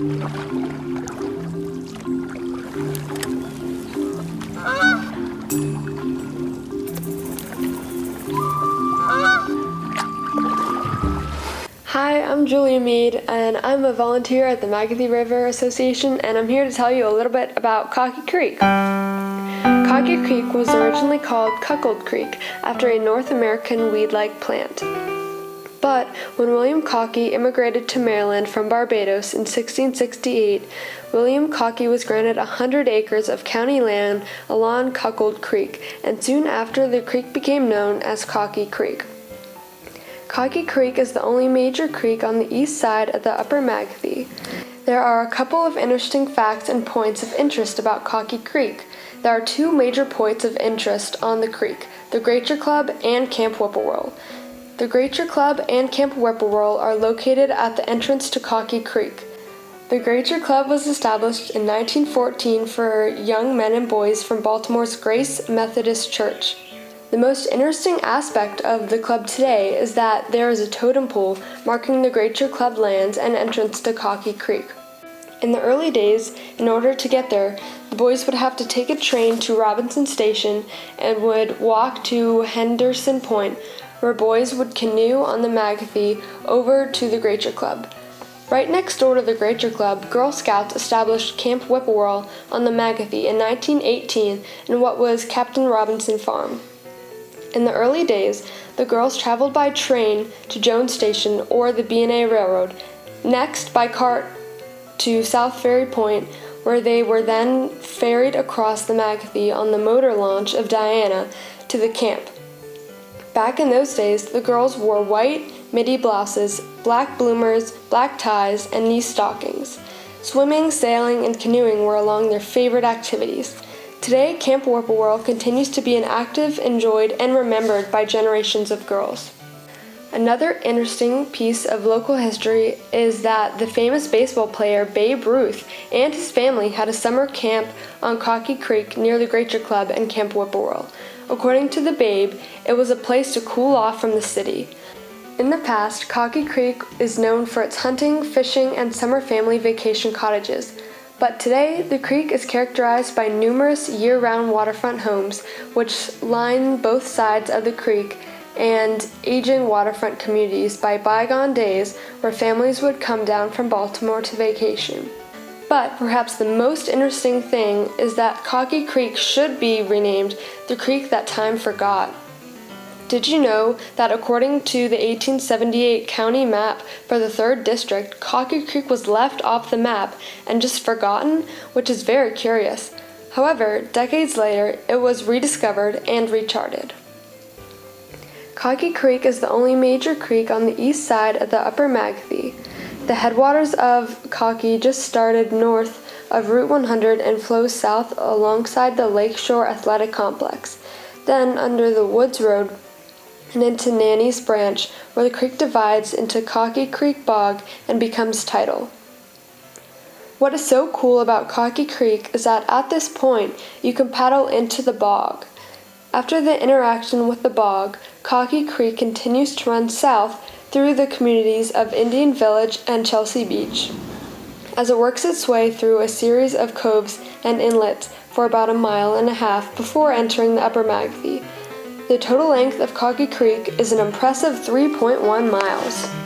Hi, I'm Julia Mead, and I'm a volunteer at the Magothy River Association, and I'm here to tell you a little bit about Cockey Creek. Cockey Creek was originally called Cuckold Creek after a North American weed-like plant. But when William Cockey immigrated to Maryland from Barbados in 1668, William Cockey was granted 100 acres of county land along Cuckold Creek, and soon after the creek became known as Cockey Creek. Cockey Creek is the only major creek on the east side of the Upper Magothy. There are a couple of interesting facts and points of interest about Cockey Creek. There are two major points of interest on the creek, the Grater Club and Camp Whippoorwill. The Grater Club and Camp Whippoorwill are located at the entrance to Cockey Creek. The Grater Club was established in 1914 for young men and boys from Baltimore's Grace Methodist Church. The most interesting aspect of the club today is that there is a totem pole marking the Grater Club lands and entrance to Cockey Creek. In the early days, in order to get there, the boys would have to take a train to Robinson Station and would walk to Henderson Point, where boys would canoe on the Magothy over to the Grater Club. Right next door to the Grater Club, Girl Scouts established Camp Whippoorwill on the Magothy in 1918 in what was Captain Robinson Farm. In the early days, the girls traveled by train to Jones Station or the B&A Railroad, next by cart to South Ferry Point, where they were then ferried across the Magothy on the motor launch of Diana to the camp. Back in those days, the girls wore white midi blouses, black bloomers, black ties, and knee stockings. Swimming, sailing, and canoeing were among their favorite activities. Today, Camp Whippoorwill continues to be an active, enjoyed, and remembered by generations of girls. Another interesting piece of local history is that the famous baseball player Babe Ruth and his family had a summer camp on Cockey Creek near the Grater Club and Camp Whippoorwill. According to the Babe, it was a place to cool off from the city. In the past, Cockey Creek is known for its hunting, fishing, and summer family vacation cottages. But today, the creek is characterized by numerous year-round waterfront homes, which line both sides of the creek, and aging waterfront communities by bygone days where families would come down from Baltimore to vacation. But perhaps the most interesting thing is that Cockey Creek should be renamed the creek that time forgot. Did you know that according to the 1878 county map for the 3rd District, Cockey Creek was left off the map and just forgotten, which is very curious. However, decades later, it was rediscovered and recharted. Cockey Creek is the only major creek on the east side of the Upper Magothy. The headwaters of Cockey just started north of Route 100 and flows south alongside the Lakeshore Athletic Complex, then under the Woods Road and into Nanny's Branch, where the creek divides into Cockey Creek Bog and becomes tidal. What is so cool about Cockey Creek is that at this point, you can paddle into the bog. After the interaction with the bog, Cockey Creek continues to run south through the communities of Indian Village and Chelsea Beach, as it works its way through a series of coves and inlets for about 1.5 miles before entering the Upper Magothy. The total length of Cockey Creek is an impressive 3.1 miles.